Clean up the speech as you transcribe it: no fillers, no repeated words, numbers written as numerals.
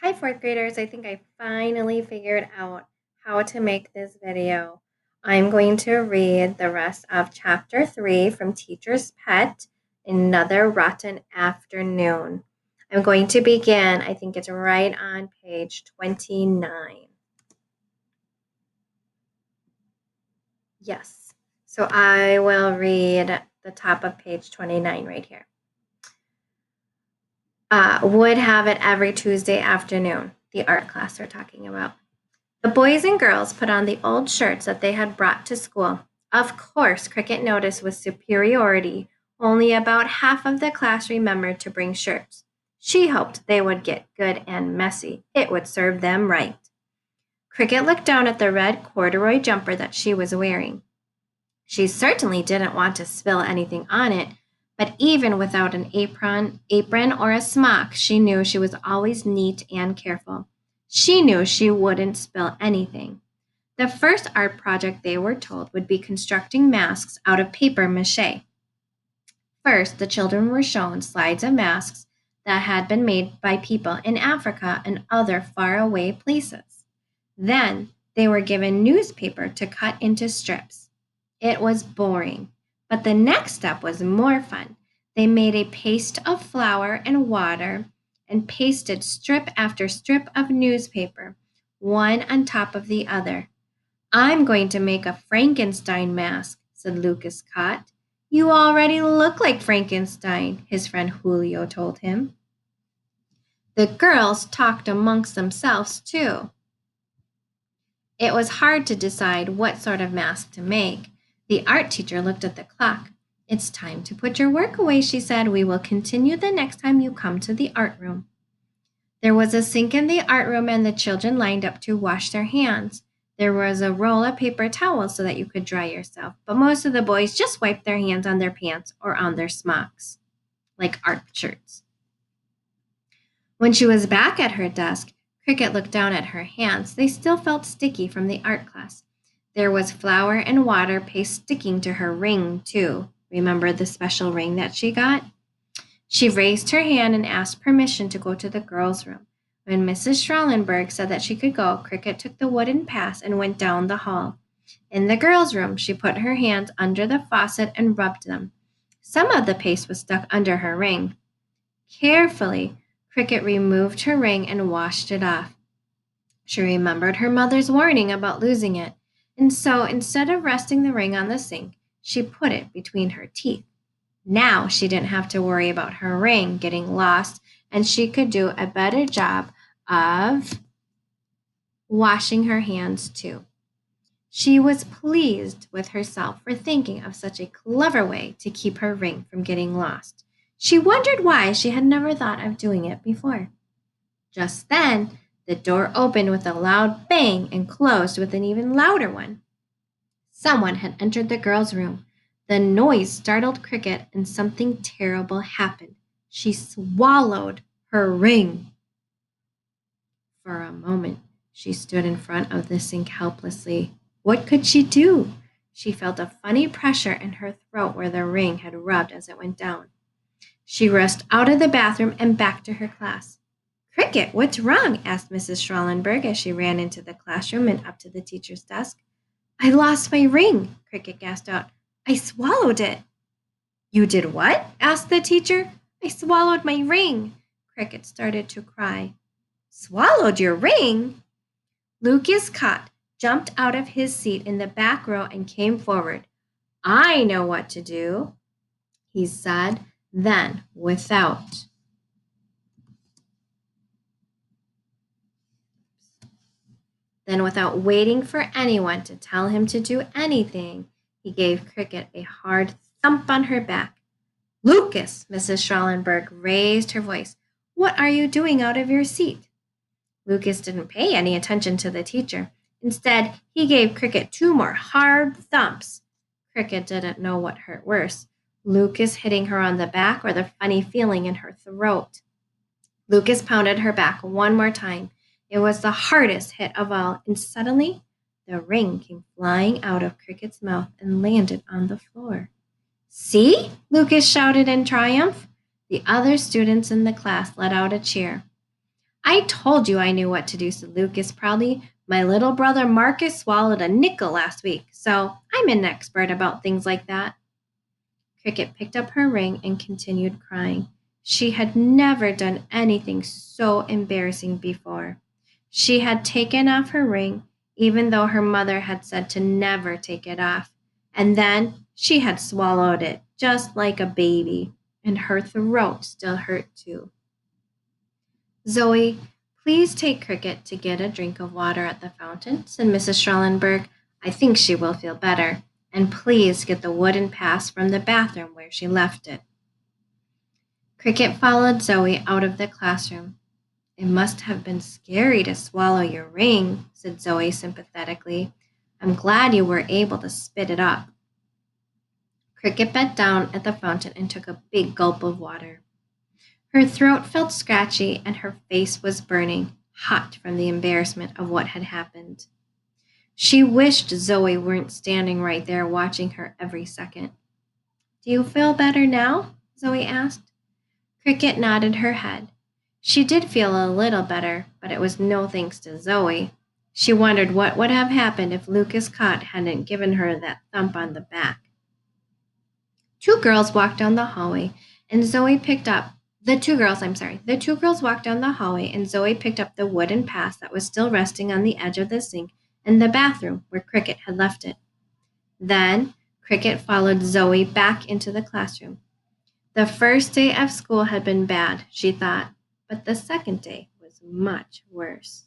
Hi, fourth graders. I think I finally figured out how to make this video. I'm going to read the rest of chapter 3 from Teacher's Pet, Another Rotten Afternoon. I'm going to begin, I think it's right on page 29. Yes. So I will read the top of page 29 right here. Would have it every Tuesday afternoon, the art class we're talking about. The boys and girls put on the old shirts that they had brought to school. Of course, Cricket noticed with superiority only about half of the class remembered to bring shirts. She hoped they would get good and messy. It would serve them right. Cricket looked down at the red corduroy jumper that she was wearing. She certainly didn't want to spill anything on it, but even without an apron or a smock, she knew she was always neat and careful. She knew she wouldn't spill anything. The first art project, they were told, would be constructing masks out of paper mache. First, the children were shown slides of masks that had been made by people in Africa and other faraway places. Then, they were given newspaper to cut into strips. It was boring, but the next step was more fun. They made a paste of flour and water and pasted strip after strip of newspaper, one on top of the other. I'm going to make a Frankenstein mask, said Lucas Cott. You already look like Frankenstein, his friend Julio told him. The girls talked amongst themselves, too. It was hard to decide what sort of mask to make. The art teacher looked at the clock. It's time to put your work away, she said. We will continue the next time you come to the art room. There was a sink in the art room, and the children lined up to wash their hands. There was a roll of paper towels so that you could dry yourself, but most of the boys just wiped their hands on their pants or on their smocks, like art shirts. When she was back at her desk, Cricket looked down at her hands. They still felt sticky from the art class. There was flour and water paste sticking to her ring, too. Remember the special ring that she got? She raised her hand and asked permission to go to the girls' room. When Mrs. Schrellenberg said that she could go, Cricket took the wooden pass and went down the hall. In the girls' room, she put her hands under the faucet and rubbed them. Some of the paste was stuck under her ring. Carefully, Cricket removed her ring and washed it off. She remembered her mother's warning about losing it, and so instead of resting the ring on the sink, she put it between her teeth. Now she didn't have to worry about her ring getting lost, and she could do a better job of washing her hands too. She was pleased with herself for thinking of such a clever way to keep her ring from getting lost. She wondered why she had never thought of doing it before. Just then, the door opened with a loud bang and closed with an even louder one. Someone had entered the girls' room. The noise startled Cricket, and something terrible happened. She swallowed her ring. For a moment, she stood in front of the sink helplessly. What could she do? She felt a funny pressure in her throat where the ring had rubbed as it went down. She rushed out of the bathroom and back to her class. Cricket, what's wrong? Asked Mrs. Schrellenberg as she ran into the classroom and up to the teacher's desk. I lost my ring, Cricket gasped out. I swallowed it. You did what? Asked the teacher. I swallowed my ring. Cricket started to cry. Swallowed your ring? Lucas Cott jumped out of his seat in the back row and came forward. I know what to do, he said. Then, without waiting for anyone to tell him to do anything, he gave Cricket a hard thump on her back. Lucas, Mrs. Schrellenberg raised her voice. What are you doing out of your seat? Lucas didn't pay any attention to the teacher. Instead, he gave Cricket 2 more hard thumps. Cricket didn't know what hurt worse, Lucas hitting her on the back or the funny feeling in her throat. Lucas pounded her back 1 more time. It was the hardest hit of all, and suddenly the ring came flying out of Cricket's mouth and landed on the floor. See? Lucas shouted in triumph. The other students in the class let out a cheer. I told you I knew what to do, said Lucas proudly. My little brother Marcus swallowed a nickel last week, so I'm an expert about things like that. Cricket picked up her ring and continued crying. She had never done anything so embarrassing before. She had taken off her ring, even though her mother had said to never take it off. And then she had swallowed it, just like a baby, and her throat still hurt too. Zoe, please take Cricket to get a drink of water at the fountain, said Mrs. Schallenberg. I think she will feel better. And please get the wooden pass from the bathroom where she left it. Cricket followed Zoe out of the classroom. It must have been scary to swallow your ring, said Zoe sympathetically. I'm glad you were able to spit it up. Cricket bent down at the fountain and took a big gulp of water. Her throat felt scratchy and her face was burning, hot from the embarrassment of what had happened. She wished Zoe weren't standing right there watching her every second. Do you feel better now? Zoe asked. Cricket nodded her head. She did feel a little better, but it was no thanks to Zoe. She wondered what would have happened if Lucas Cott hadn't given her that thump on the back. Two girls walked down the hallway, and Zoe picked up the two girls, I'm sorry. The two girls walked down the hallway, and Zoe picked up the wooden pass that was still resting on the edge of the sink in the bathroom where Cricket had left it. Then Cricket followed Zoe back into the classroom. The first day of school had been bad, she thought, but the second day was much worse.